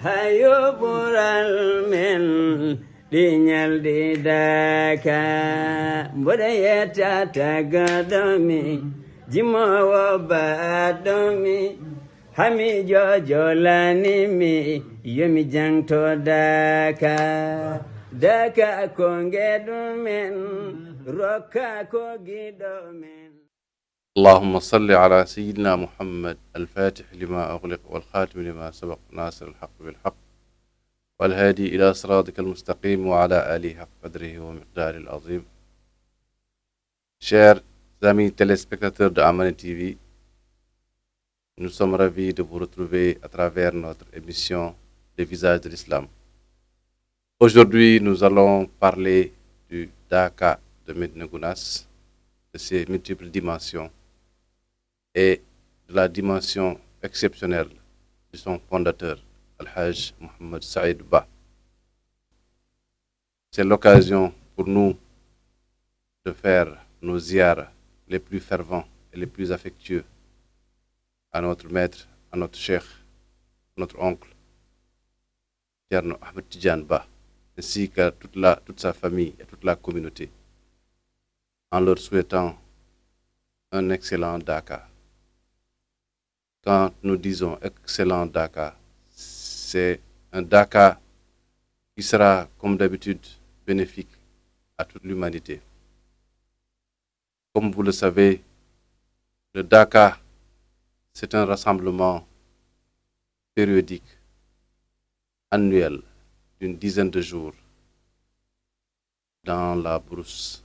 hayo bural men dinyal di daka mboda yeta tagadami jimo wa badami hami jojo lani mi yomi jangto daka daka kongedu men roka kogido men. اللهم صل على سيدنا محمد الفاتح لما أغلق والخاتم لما سبق ناصر الحق بالحق والهادي إلى صراطك المستقيم وعلى آله حق قدره ومقداره العظيم. Chers amis téléspectateurs de Amani TV, nous sommes ravis de vous retrouver à travers notre émission Les visages de l'Islam. Aujourd'hui, nous allons parler du Daka de Médina Gounass, de ses multiples dimensions et de la dimension exceptionnelle de son fondateur, Al-Hajj Mohammed Saïd Ba. C'est l'occasion pour nous de faire nos ziyaras les plus fervents et les plus affectueux à notre maître, à notre cheikh, à notre oncle, Thierno Ahmed Tidiane Ba, ainsi qu'à toute sa famille et toute la communauté, en leur souhaitant un excellent Daka. Quand nous disons excellent Daka, c'est un Daka qui sera, comme d'habitude, bénéfique à toute l'humanité. Comme vous le savez, le Daka, c'est un rassemblement périodique, annuel, d'une dizaine de jours dans la brousse.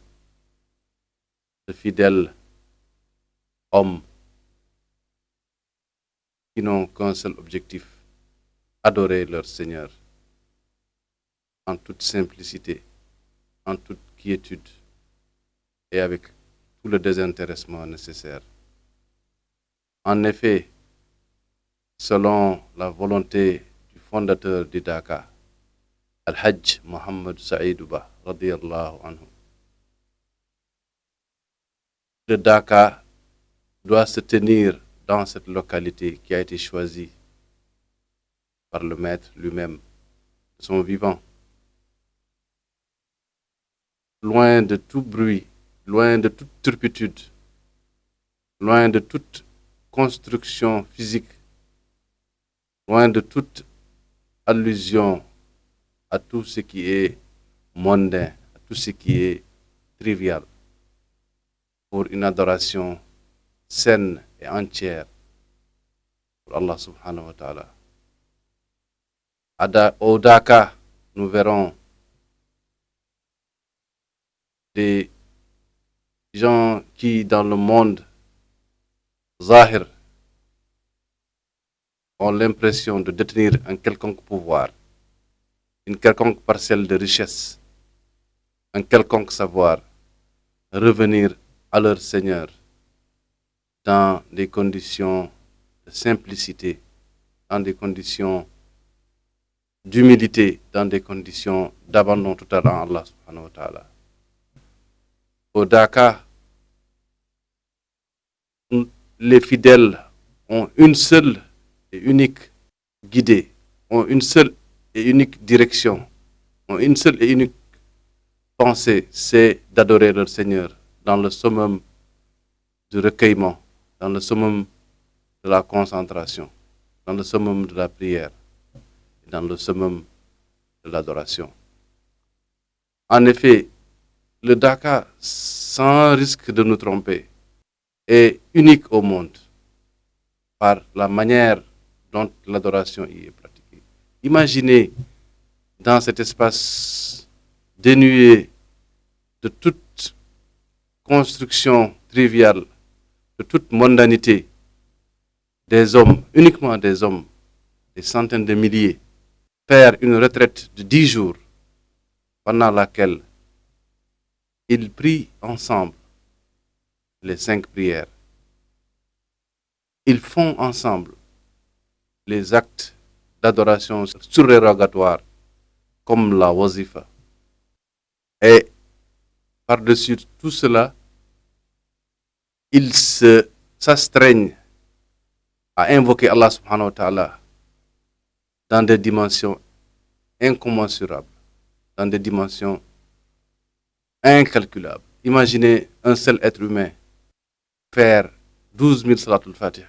De fidèles hommes qui n'ont qu'un seul objectif, adorer leur Seigneur en toute simplicité, en toute quiétude et avec tout le désintéressement nécessaire. En effet, selon la volonté du fondateur du Daka, Al-Hajj Mohammed Saïd Ba, radiyallahu anhu, le Daka doit se tenir dans cette localité qui a été choisie par le maître lui-même, de son vivant. Loin de tout bruit, loin de toute turpitude, loin de toute construction physique, loin de toute allusion à tout ce qui est mondain, à tout ce qui est trivial, pour une adoration saine et entière pour Allah subhanahu wa ta'ala. Au Daka, nous verrons des gens qui, dans le monde zahir, ont l'impression de détenir un quelconque pouvoir, une quelconque parcelle de richesse, un quelconque savoir, revenir à leur Seigneur dans des conditions de simplicité, dans des conditions d'humilité, dans des conditions d'abandon total à Allah subhanahu wa ta'ala. Au Daka, les fidèles ont une seule et unique guidée, ont une seule et unique direction, ont une seule et unique pensée, c'est d'adorer leur Seigneur dans le summum du recueillement, dans le summum de la concentration, dans le summum de la prière, et dans le summum de l'adoration. En effet, le Daka, sans risque de nous tromper, est unique au monde par la manière dont l'adoration y est pratiquée. Imaginez dans cet espace dénué de toute construction triviale, de toute mondanité, des hommes, uniquement des hommes, des centaines de milliers, faire une retraite de 10 jours pendant laquelle ils prient ensemble les 5 prières. Ils font ensemble les actes d'adoration surérogatoires comme la wazifa. Et par-dessus tout cela, ils s'astreignent à invoquer Allah subhanahu wa ta'ala dans des dimensions incommensurables, dans des dimensions incalculables. Imaginez un seul être humain faire 12 000 salatul fatiha,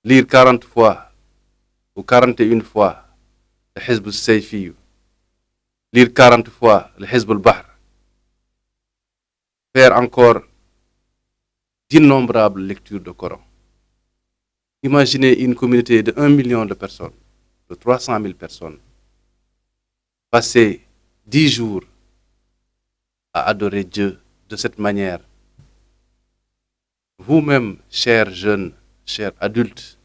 lire 40 fois ou 41 fois le Hizb al-Sayfi, lire 40 fois le Hizb al-Bahr, faire encore d'innombrables lectures de Coran. Imaginez une communauté de 1 million de personnes, de 300 000 personnes, passer 10 jours à adorer Dieu de cette manière. Vous-même, chers jeunes, chers adultes,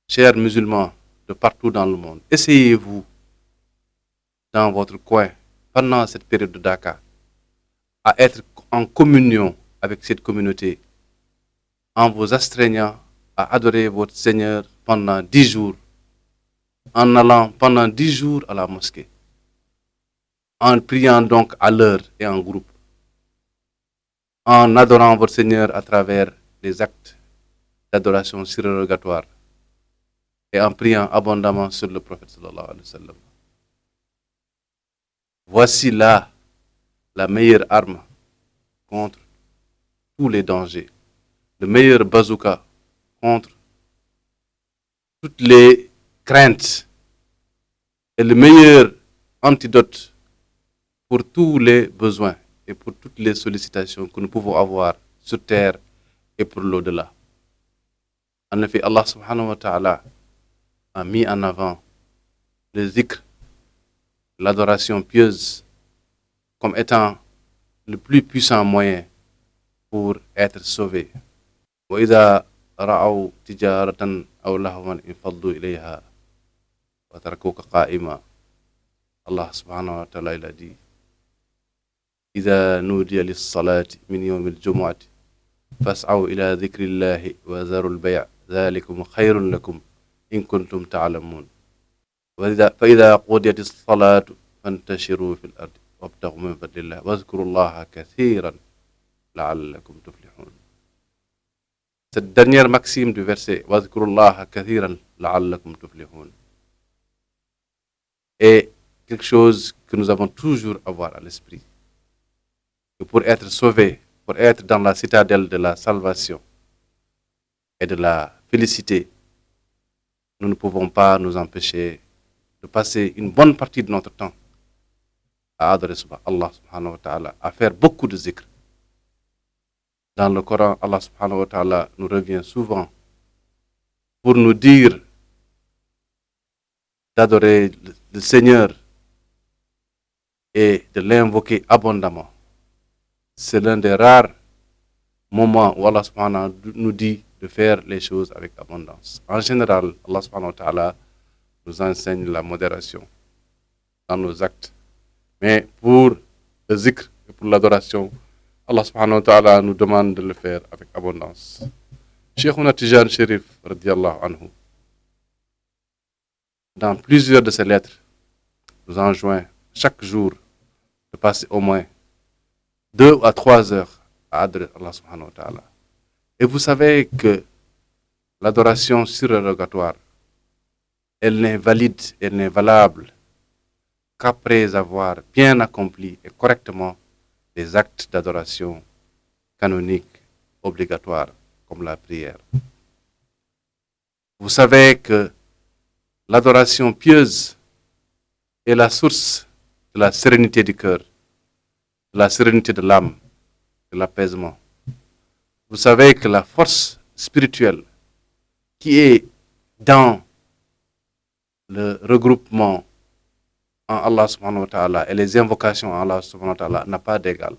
chers musulmans de partout dans le monde, essayez-vous dans votre coin, pendant cette période de Dakar, à être en communion avec cette communauté, en vous astreignant à adorer votre Seigneur pendant 10 jours, en allant pendant 10 jours à la mosquée, en priant donc à l'heure et en groupe, en adorant votre Seigneur à travers les actes d'adoration surrogatoire et en priant abondamment sur le prophète sallallahu alayhi wa sallam. Voici là la meilleure arme contre tous les dangers, le meilleur bazooka contre toutes les craintes et le meilleur antidote pour tous les besoins et pour toutes les sollicitations que nous pouvons avoir sur terre et pour l'au-delà. En effet, Allah subhanahu wa ta'ala a mis en avant le zikr, l'adoration pieuse, comme étant le plus puissant moyen pour être sauvé. وإذا رأوا تجارة أو لهوا انفضوا إليها وتركوك قائما. Allah subhanahu wa ta'ala il a dit إذا نودي للصلاة من يوم الجمعة فاسعوا إلى ذكر الله وذروا البيع ذلكم خير لكم إن كنتم تعلمون فإذا قضيت الصلاة فانتشروا في الأرض وابتغوا من فضل الله واذكروا الله كثيرا لعلكم تفلحون. Cette dernière maxime du verset واذكروا الله كثيرا لعلكم تفلحون est quelque chose que nous avons toujours à avoir à l'esprit. Que pour être sauvé, pour être dans la citadelle de la salvation et de la félicité, nous ne pouvons pas nous empêcher de passer une bonne partie de notre temps à adorer Allah subhanahu wa ta'ala, à faire beaucoup de zikr. Dans le Coran, Allah subhanahu wa ta'ala nous revient souvent pour nous dire d'adorer le Seigneur et de l'invoquer abondamment. C'est l'un des rares moments où Allah subhanahu wa ta'ala nous dit de faire les choses avec abondance. En général, Allah subhanahu wa ta'ala nous enseigne la modération dans nos actes. Mais pour le zikr et pour l'adoration, Allah subhanahu wa ta'ala nous demande de le faire avec abondance. Cheikhouna Tijan Chérif, radiyallahu anhu, dans plusieurs de ses lettres, nous enjoint chaque jour de passer au moins 2 à 3 heures à adorer Allah subhanahu wa ta'ala. Et vous savez que l'adoration surrogatoire, elle n'est valide, elle n'est valable qu'après avoir bien accompli et correctement les actes d'adoration canoniques obligatoires comme la prière. Vous savez que l'adoration pieuse est la source de la sérénité du cœur, de la sérénité de l'âme, de l'apaisement. Vous savez que la force spirituelle qui est dans le regroupement en Allah subhanahu wa ta'ala et les invocations en Allah subhanahu wa ta'ala n'a pas d'égal.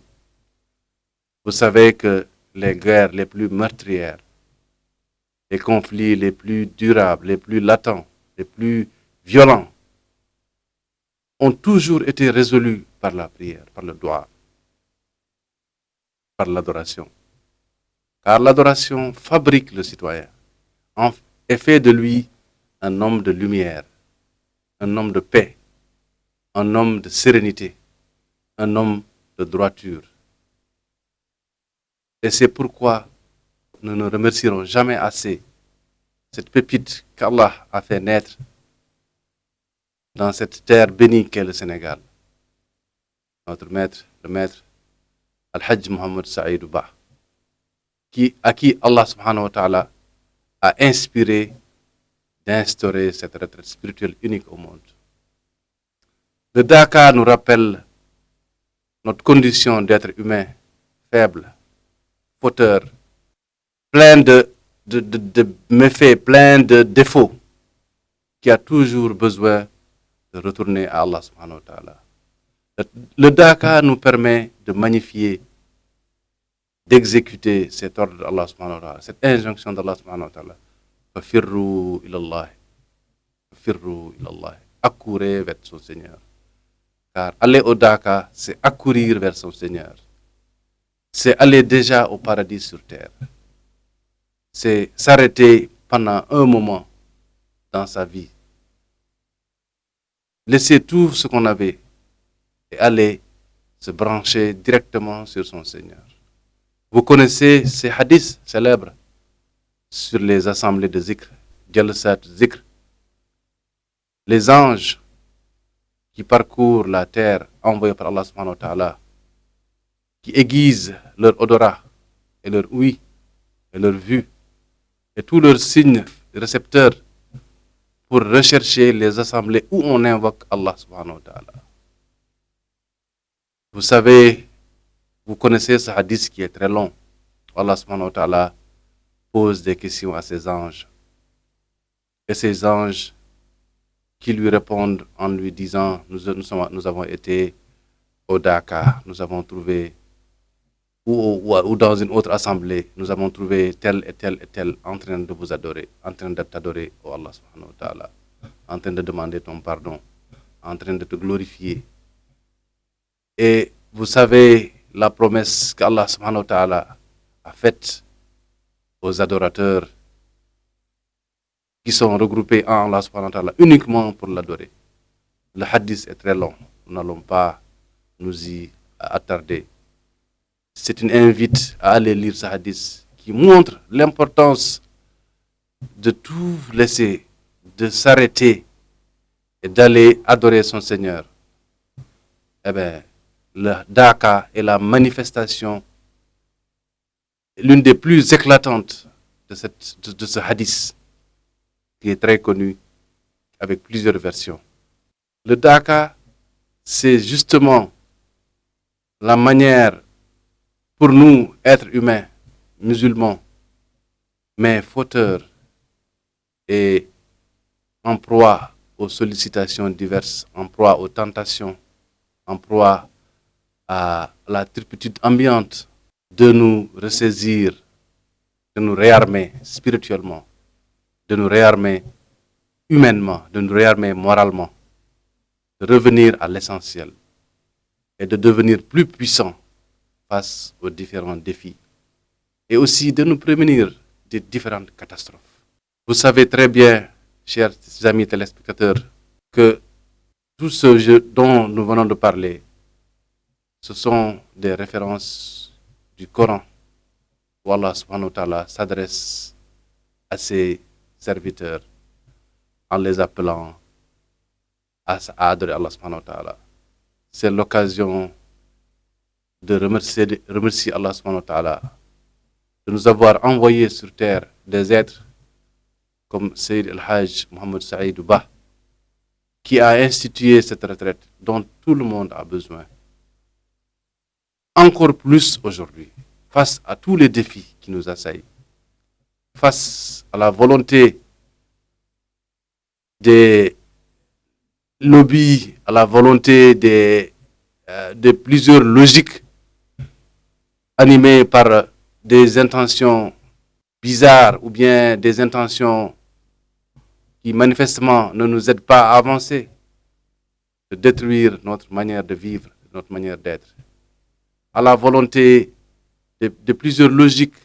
Vous savez que les guerres les plus meurtrières, les conflits les plus durables, les plus latents, les plus violents, ont toujours été résolus par la prière, par le dua, par l'adoration. Car l'adoration fabrique le citoyen et fait de lui un homme de lumière, un homme de paix, un homme de sérénité, un homme de droiture. Et c'est pourquoi nous ne remercierons jamais assez cette pépite qu'Allah a fait naître dans cette terre bénie qu'est le Sénégal. Notre maître, le maître Al-Hajj Mohamed Saïdou Ba, à qui Allah subhanahu wa ta'ala a inspiré d'instaurer cette retraite spirituelle unique au monde. Le Dakar nous rappelle notre condition d'être humain, faible, fauteur, plein de méfaits, plein de défauts, qui a toujours besoin de retourner à Allah subhanahu wa ta'ala. Le Dakar nous permet de magnifier, d'exécuter cet ordre d'Allah subhanahu wa ta'ala, cette injonction d'Allah subhanahu wa ta'ala. Fafirru ilallah. Fafirru ilallah. Accourez vers son Seigneur. Car aller au Dakar, c'est accourir vers son Seigneur. C'est aller déjà au paradis sur terre. C'est s'arrêter pendant un moment dans sa vie. Laisser tout ce qu'on avait et aller se brancher directement sur son Seigneur. Vous connaissez ces hadiths célèbres sur les assemblées de zikr, Jalsat zikr. Les anges qui parcourent la terre envoyés par Allah subhanahu wa ta'ala, qui aiguisent leur odorat et leur ouïe et leur vue et tous leurs signes récepteurs pour rechercher les assemblées où on invoque Allah subhanahu wa ta'ala. Vous savez, vous connaissez ce hadith qui est très long. Allah subhanahu wa ta'ala pose des questions à ses anges. Et ces anges qui lui répondent en lui disant, nous avons été au Dakar, nous avons trouvé, ou dans une autre assemblée, nous avons trouvé tel et tel et tel en train de vous adorer, en train de t'adorer, oh Allah subhanahu wa ta'ala, en train de demander ton pardon, en train de te glorifier. Et vous savez la promesse qu'Allah subhanahu wa ta'ala a faite aux adorateurs qui sont regroupés en Allah subhanahu wa ta'ala uniquement pour l'adorer. Le hadith est très long, nous n'allons pas nous y attarder. C'est une invite à aller lire ce hadith qui montre l'importance de tout laisser, de s'arrêter et d'aller adorer son Seigneur. Eh bien, le Dakar est la manifestation, l'une des plus éclatantes de ce hadith, qui est très connu, avec plusieurs versions. Le Dakar, c'est justement la manière pour nous, êtres humains, musulmans, mais fauteurs et en proie aux sollicitations diverses, en proie aux tentations, en proie à la turpitude ambiante, de nous ressaisir, de nous réarmer spirituellement, de nous réarmer humainement, de nous réarmer moralement, de revenir à l'essentiel et de devenir plus puissants face aux différents défis et aussi de nous prémunir des différentes catastrophes. Vous savez très bien, chers amis téléspectateurs, que tout ce dont nous venons de parler, ce sont des références du Coran où Allah subhanahu wa ta'ala s'adresse à ses serviteurs en les appelant à adorer Allah subhanahu wa ta'ala. C'est l'occasion de remercier Allah subhanahu wa ta'ala de nous avoir envoyé sur terre des êtres comme Sayyid Al-Hajj Mohamed Saïdou Ba, qui a institué cette retraite dont tout le monde a besoin. Encore plus aujourd'hui, face à tous les défis qui nous assaillent, face à la volonté des lobbies, à la volonté de plusieurs logiques animées par des intentions bizarres ou bien des intentions qui manifestement ne nous aident pas à avancer, de détruire notre manière de vivre, notre manière d'être, à la volonté de plusieurs logiques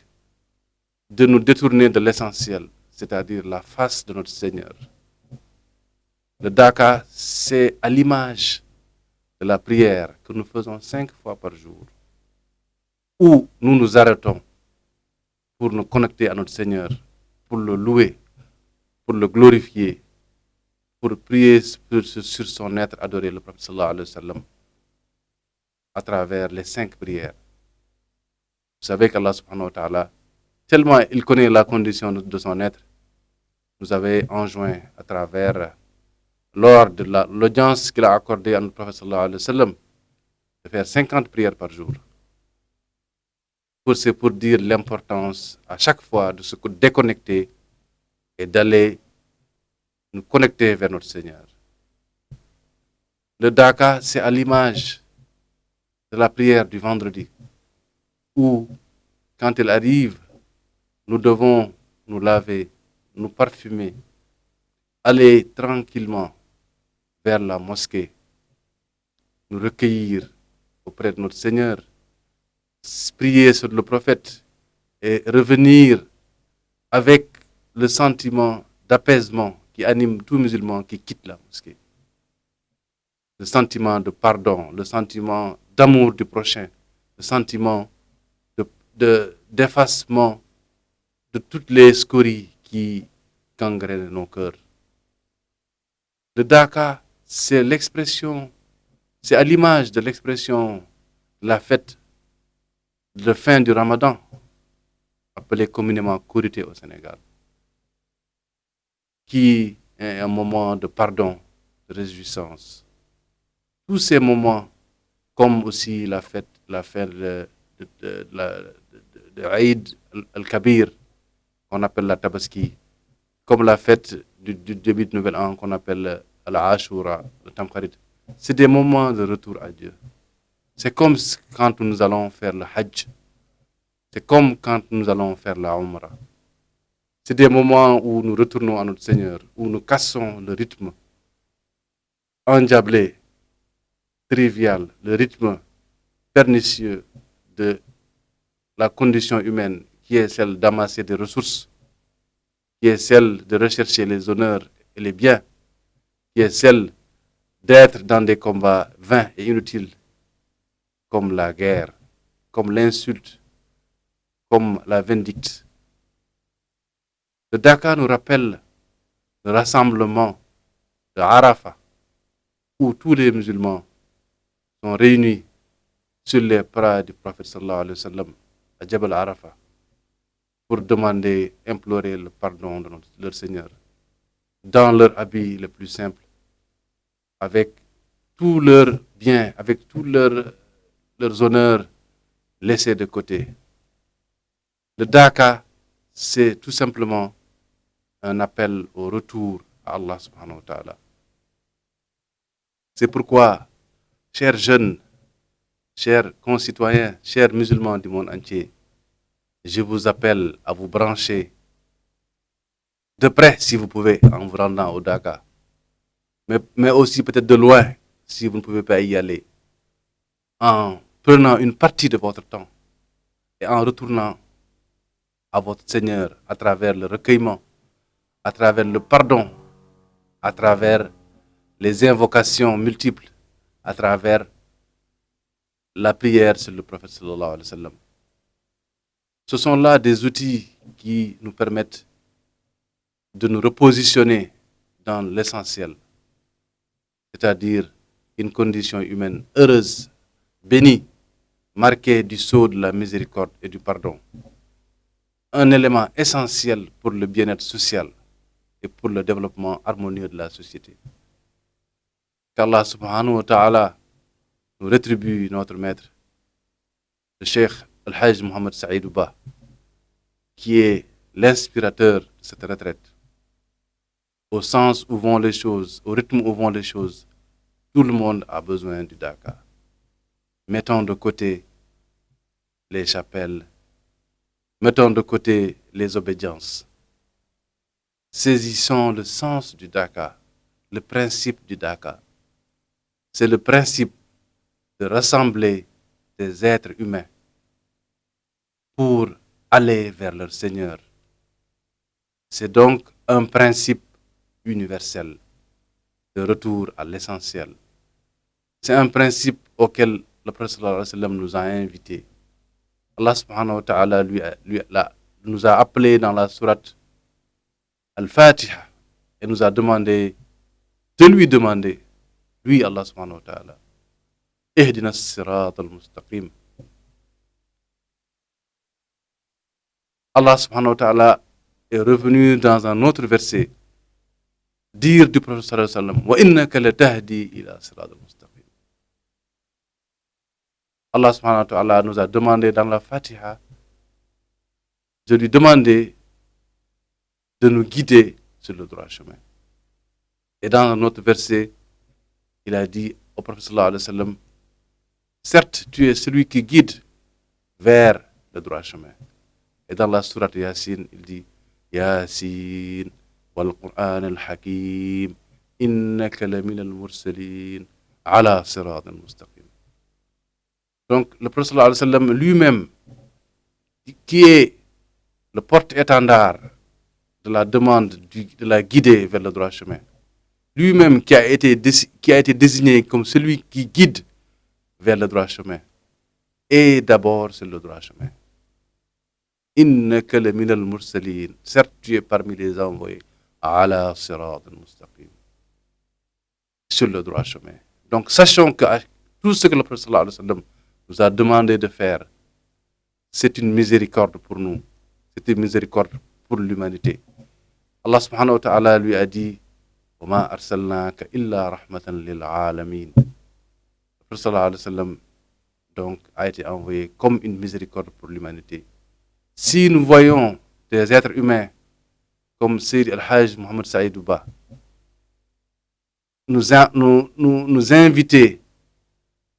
de nous détourner de l'essentiel, c'est-à-dire la face de notre Seigneur. Le Dakar, c'est à l'image de la prière que nous faisons 5 fois par jour, où nous nous arrêtons pour nous connecter à notre Seigneur, pour le louer, pour le glorifier, pour prier sur son être adoré, le prophète sallallahu alayhi wa sallam, à travers les 5 prières. Vous savez qu'Allah subhanahu wa ta'ala, tellement il connaît la condition de son être, nous avait enjoint à travers, lors de l'audience qu'il a accordée à notre prophète sallallahu alayhi wa sallam, de faire 50 prières par jour. C'est pour dire l'importance à chaque fois de se déconnecter et d'aller nous connecter vers notre Seigneur. Le Daka, c'est à l'image de la prière du vendredi, où, quand il arrive, nous devons nous laver, nous parfumer, aller tranquillement vers la mosquée, nous recueillir auprès de notre Seigneur, prier sur le prophète et revenir avec le sentiment d'apaisement qui anime tout musulman qui quitte la mosquée. Le sentiment de pardon, le sentiment d'amour du prochain, le sentiment d'effacement de toutes les scories qui gangrènent nos cœurs. Le Daka, c'est l'expression, c'est à l'image de l'expression de la fête de fin du Ramadan, appelée communément Korité au Sénégal, qui est un moment de pardon, de réjouissance. Tous ces moments, comme aussi la fête de Eid al-Kabir, qu'on appelle la Tabaski, comme la fête du début de Nouvel An, qu'on appelle al-Ashura, le Tamkharit. C'est des moments de retour à Dieu. C'est comme quand nous allons faire le Hajj. C'est comme quand nous allons faire la Umrah. C'est des moments où nous retournons à notre Seigneur, où nous cassons le rythme endiablé, trivial, le rythme pernicieux de la condition humaine, qui est celle d'amasser des ressources, qui est celle de rechercher les honneurs et les biens, qui est celle d'être dans des combats vains et inutiles, comme la guerre, comme l'insulte, comme la vindicte. Le Daka nous rappelle le rassemblement de Arafat, où tous les musulmans sont réunis sur les pas du prophète sallallahu alayhi wa sallam à Jabal Arafat pour demander, implorer le pardon de leur Seigneur dans leur habit le plus simple, avec tous leurs biens, avec tous leurs honneurs laissés de côté. Le Daka, c'est tout simplement un appel au retour à Allah subhanahu wa ta'ala. C'est pourquoi, chers jeunes, chers concitoyens, chers musulmans du monde entier, je vous appelle à vous brancher de près si vous pouvez en vous rendant au Daka, mais aussi peut-être de loin si vous ne pouvez pas y aller, en prenant une partie de votre temps et en retournant à votre Seigneur à travers le recueillement, à travers le pardon, à travers les invocations multiples, à travers la prière sur le prophète sallallahu alayhi wa sallam. Ce sont là des outils qui nous permettent de nous repositionner dans l'essentiel, c'est-à-dire une condition humaine heureuse, bénie, marquée du sceau de la miséricorde et du pardon. Un élément essentiel pour le bien-être social et pour le développement harmonieux de la société. Qu'Allah subhanahu wa ta'ala nous rétribue notre maître, le Cheikh Al-Hajj Mohamed Saïd Ba, qui est l'inspirateur de cette retraite. Au sens où vont les choses, au rythme où vont les choses, tout le monde a besoin du Daka. Mettons de côté les chapelles, mettons de côté les obédiences. Saisissons le sens du Daka, le principe du Daka. C'est le principe de rassembler des êtres humains pour aller vers leur Seigneur. C'est donc un principe universel de retour à l'essentiel. C'est un principe auquel le prophète sallallahu alayhi wa sallam nous a invités. Allah subhanahu wa ta'ala nous a appelés dans la sourate Al-Fatiha et nous a demandé de lui demander, lui Allah subhanahu wa ta'ala, Ihdina as-sirat al-mustaqim. Allah subhanahu wa ta'ala est revenu dans un autre verset dire du prophète sallallahu alayhi wa sallam, wa innaka latahdi ila sirat al-mustaqim. Allah subhanahu wa ta'ala nous a demandé dans la Fatiha de lui demander de nous guider sur le droit chemin. Et dans un autre verset, il a dit au prophète sallallahu alayhi wa sallam, certes, tu es celui qui guide vers le droit chemin. Et dans la sourate Yasin, il dit, Yasin, wal Qur'an al-Hakim, innaka lamin al-mursalin, ala sirat al-mustaqim. Donc, le prophète sallallahu alayhi wa sallam lui-même, qui est le porte-étendard de la demande de la guider vers le droit chemin, lui-même qui a été désigné comme celui qui guide vers le droit chemin, et d'abord sur le droit chemin. Innaka lamin al-mursalin, certes tu es parmi les envoyés, ala sirat al-mustaqim, sur le droit chemin. Donc sachons que tout ce que le prophète sallallahu alayhi wa sallam nous a demandé de faire, c'est une miséricorde pour nous, c'est une miséricorde pour l'humanité. Allah subhanahu wa ta'ala lui a dit, wa ma arsalnaka illa rahmatan lil alamin. Le prophète sallallahu alayhi wa sallam donc a été envoyé comme une miséricorde pour l'humanité. Si nous voyons des êtres humains comme Sayyid Al-Hajj Mohamed Saïd Ouba nous inviter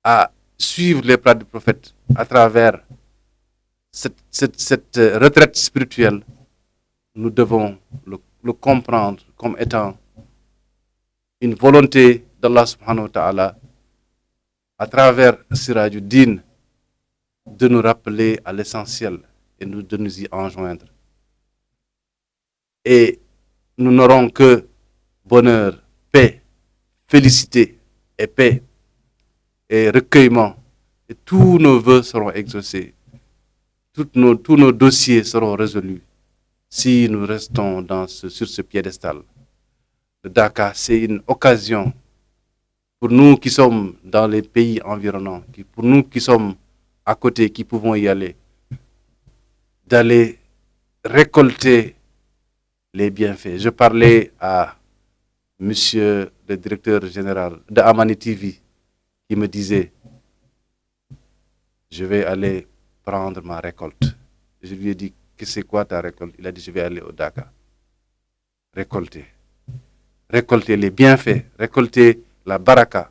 à suivre les pas du prophète à travers cette retraite spirituelle, nous devons le comprendre comme étant une volonté d'Allah subhanahu wa ta'ala à travers Sirajuddin de nous rappeler à l'essentiel et de nous y enjoindre. Et nous n'aurons que bonheur, paix, félicité et paix et recueillement. Et tous nos vœux seront exaucés. Tous nos dossiers seront résolus si nous restons sur ce piédestal. Le Dakar, c'est une occasion pour nous qui sommes dans les pays environnants, pour nous qui sommes à côté, qui pouvons y aller, d'aller récolter les bienfaits. Je parlais à monsieur le directeur général de Amani TV qui me disait, je vais aller prendre ma récolte. Je lui ai dit, que c'est quoi ta récolte? Il a dit, je vais aller au Dakar. Récolter les bienfaits, récolter la baraka,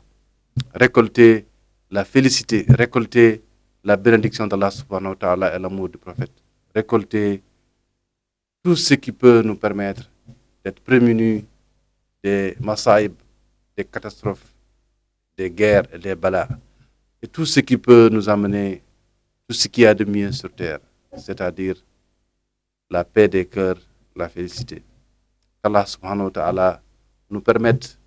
récolter la félicité, récolter la bénédiction d'Allah subhanahu wa ta'ala et l'amour du prophète, récolter tout ce qui peut nous permettre d'être prémunus des masaïb, des catastrophes, des guerres et des balas, et tout ce qui peut nous amener tout ce qu'il y a de mieux sur terre, c'est-à-dire la paix des cœurs, la félicité. Qu'Allah subhanahu wa ta'ala nous permette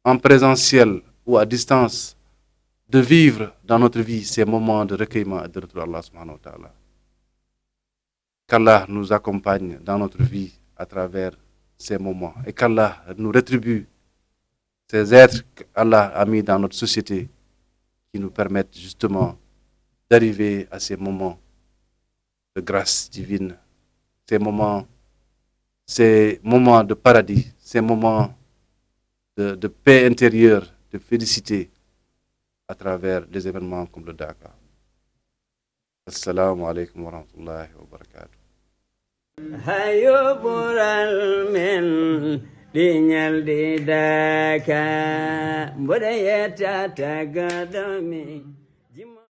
en présentiel ou à distance de vivre dans notre vie ces moments de recueillement et de retour à Allah subhanahu wa ta'ala. Qu'Allah nous accompagne dans notre vie à travers ces moments et qu'Allah nous rétribue ces êtres qu'Allah a mis dans notre société qui nous permettent justement d'arriver à ces moments de grâce divine, ces moments de paradis, ces moments de paix intérieure, de félicité à travers des événements comme le Dakar. Assalamu alaikum wa rahmatullahi wa barakatuh. Hayo bural men dinyal di Dakar, budaya tata gadami.